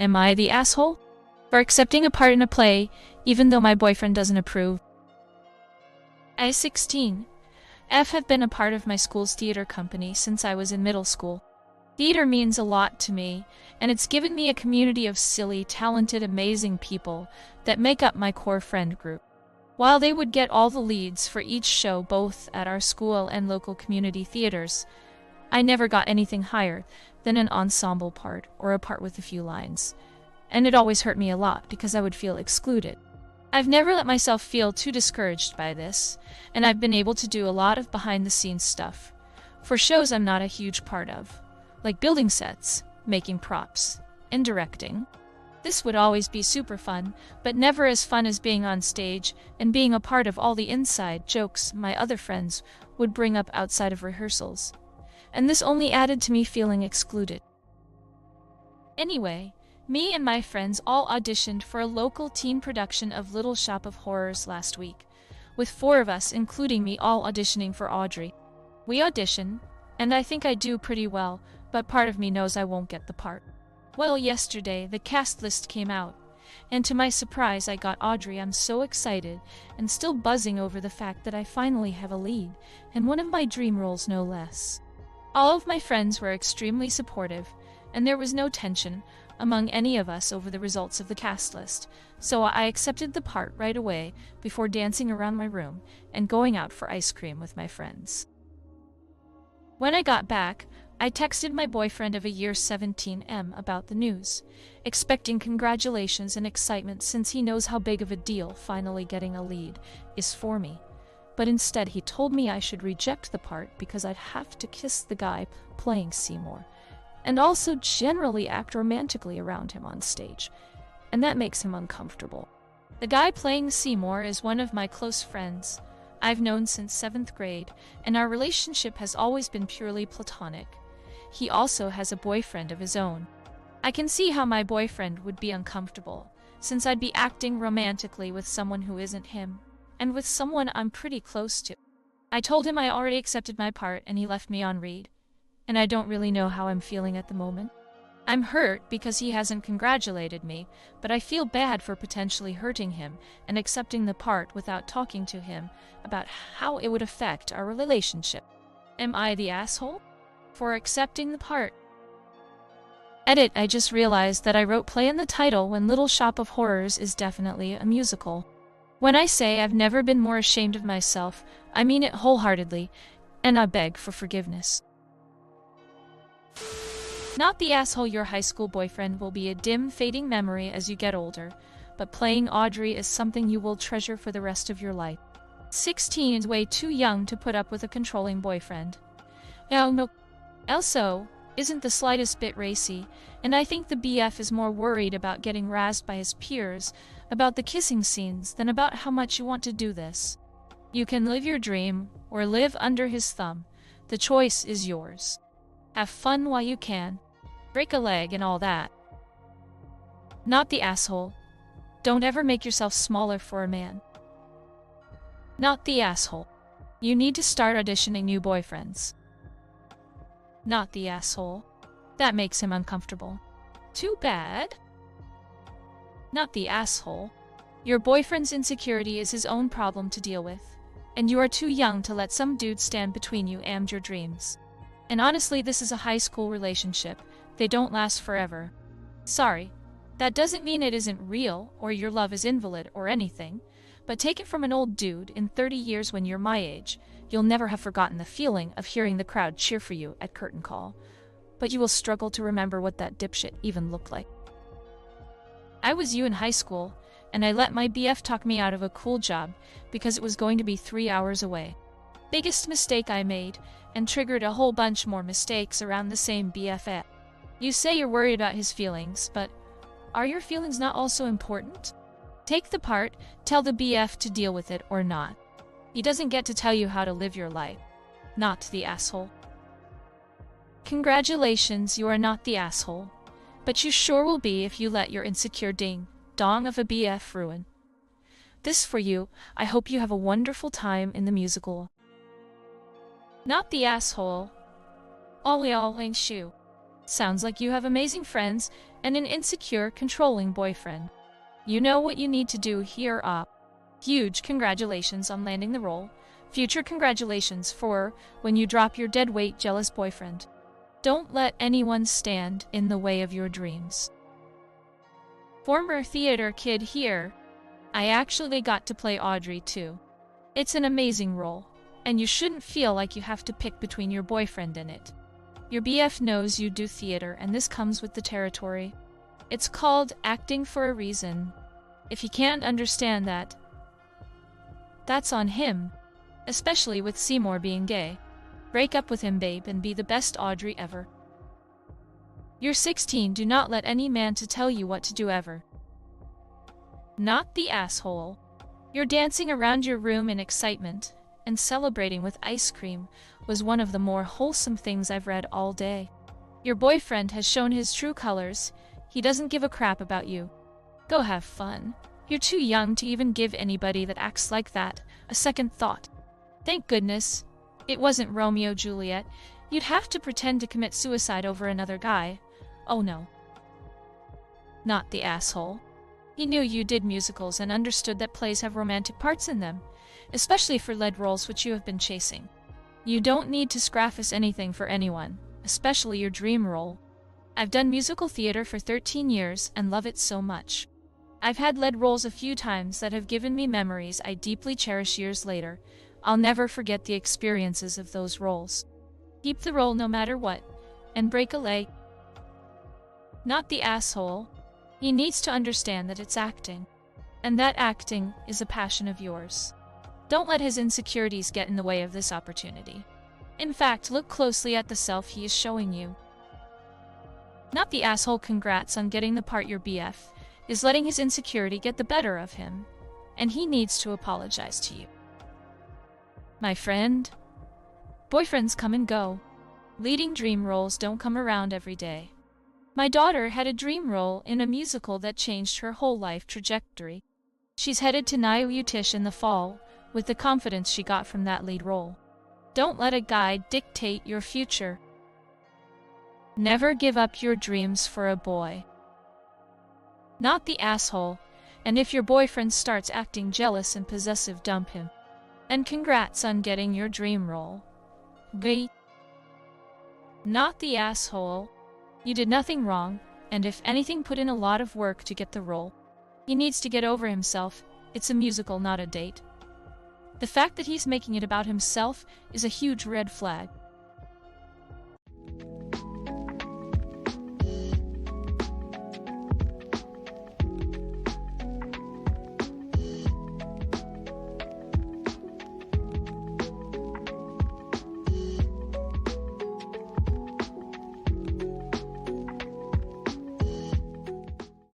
Am I the asshole? For accepting a part in a play, even though my boyfriend doesn't approve. I 16. F have been a part of my school's theater company since I was in middle school. Theater means a lot to me, and it's given me a community of silly, talented, amazing people that make up my core friend group. While they would get all the leads for each show both at our school and local community theaters, I never got anything higher than an ensemble part or a part with a few lines. And it always hurt me a lot because I would feel excluded. I've never let myself feel too discouraged by this, and I've been able to do a lot of behind-the-scenes stuff for shows I'm not a huge part of, like building sets, making props, and directing. This would always be super fun, but never as fun as being on stage and being a part of all the inside jokes my other friends would bring up outside of rehearsals. And this only added to me feeling excluded. Anyway, me and my friends all auditioned for a local teen production of Little Shop of Horrors last week, with 4 of us, including me, all auditioning for Audrey. We audition, and I think I do pretty well, but part of me knows I won't get the part. Well, yesterday, the cast list came out, and to my surprise I got Audrey. I'm so excited, and still buzzing over the fact that I finally have a lead, and one of my dream roles no less. All of my friends were extremely supportive, and there was no tension among any of us over the results of the cast list, so I accepted the part right away before dancing around my room and going out for ice cream with my friends. When I got back, I texted my boyfriend of a year 17M about the news, expecting congratulations and excitement since he knows how big of a deal finally getting a lead is for me. But instead he told me I should reject the part because I'd have to kiss the guy playing Seymour, and also generally act romantically around him on stage, and that makes him uncomfortable. The guy playing Seymour is one of my close friends I've known since 7th grade, and our relationship has always been purely platonic. He also has a boyfriend of his own. I can see how my boyfriend would be uncomfortable, since I'd be acting romantically with someone who isn't him, and with someone I'm pretty close to. I told him I already accepted my part and he left me on read, and I don't really know how I'm feeling at the moment. I'm hurt because he hasn't congratulated me, but I feel bad for potentially hurting him and accepting the part without talking to him about how it would affect our relationship. Am I the asshole for accepting the part? Edit. I just realized that I wrote play in the title when Little Shop of Horrors is definitely a musical. When I say I've never been more ashamed of myself, I mean it wholeheartedly, and I beg for forgiveness. Not the asshole. Your high school boyfriend will be a dim, fading memory as you get older, but playing Audrey is something you will treasure for the rest of your life. 16 is way too young to put up with a controlling boyfriend. No. Also, isn't the slightest bit racy, and I think the BF is more worried about getting razzed by his peers about the kissing scenes than about how much you want to do this. You can live your dream, or live under his thumb. The choice is yours. Have fun while you can. Break a leg and all that. Not the asshole. Don't ever make yourself smaller for a man. Not the asshole. You need to start auditioning new boyfriends. Not the asshole. That makes him uncomfortable. Too bad. Not the asshole. Your boyfriend's insecurity is his own problem to deal with, and you are too young to let some dude stand between you and your dreams. And honestly, this is a high school relationship. They don't last forever. Sorry, that doesn't mean it isn't real or your love is invalid or anything, but take it from an old dude. In 30 years when you're my age, you'll never have forgotten the feeling of hearing the crowd cheer for you at curtain call, but you will struggle to remember what that dipshit even looked like. I was you in high school, and I let my BF talk me out of a cool job because it was going to be 3 hours away. Biggest mistake I made, and triggered a whole bunch more mistakes around the same BFF. You say you're worried about his feelings, but are your feelings not also important? Take the part, tell the BF to deal with it or not. He doesn't get to tell you how to live your life. Not the asshole. Congratulations, you are not the asshole. But you sure will be if you let your insecure ding-dong of a BF ruin this for you. I hope you have a wonderful time in the musical. Not the asshole. All shoe. Sounds like you have amazing friends, and an insecure, controlling boyfriend. You know what you need to do here up. Huge congratulations on landing the role. Future congratulations for when you drop your deadweight jealous boyfriend. Don't let anyone stand in the way of your dreams. Former theater kid here. I actually got to play Audrey too. It's an amazing role, and you shouldn't feel like you have to pick between your boyfriend and it. Your BF knows you do theater, and this comes with the territory. It's called acting for a reason. If he can't understand that, that's on him, especially with Seymour being gay. Break up with him, babe, and be the best Audrey ever. You're 16, do not let any man to tell you what to do ever. Not the asshole. You're dancing around your room in excitement, and celebrating with ice cream was one of the more wholesome things I've read all day. Your boyfriend has shown his true colors. He doesn't give a crap about you. Go have fun. You're too young to even give anybody that acts like that a second thought. Thank goodness it wasn't Romeo Juliet. You'd have to pretend to commit suicide over another guy. Oh no. Not the asshole. He knew you did musicals and understood that plays have romantic parts in them, especially for lead roles which you have been chasing. You don't need to scraffice anything for anyone, especially your dream role. I've done musical theater for 13 years and love it so much. I've had lead roles a few times that have given me memories I deeply cherish years later. I'll never forget the experiences of those roles. Keep the role no matter what, and break a leg. Not the asshole. He needs to understand that it's acting, and that acting is a passion of yours. Don't let his insecurities get in the way of this opportunity. In fact, look closely at the self he is showing you. Not the asshole. Congrats on getting the part. Your BF is letting his insecurity get the better of him, and he needs to apologize to you. My friend, boyfriends come and go. Leading dream roles don't come around every day. My daughter had a dream role in a musical that changed her whole life trajectory. She's headed to NYU in the fall with the confidence she got from that lead role. Don't let a guy dictate your future. Never give up your dreams for a boy. Not the asshole. And if your boyfriend starts acting jealous and possessive, dump him. And congrats on getting your dream role. B. Not the asshole. You did nothing wrong, and if anything, put in a lot of work to get the role. He needs to get over himself. It's a musical, not a date. The fact that he's making it about himself is a huge red flag.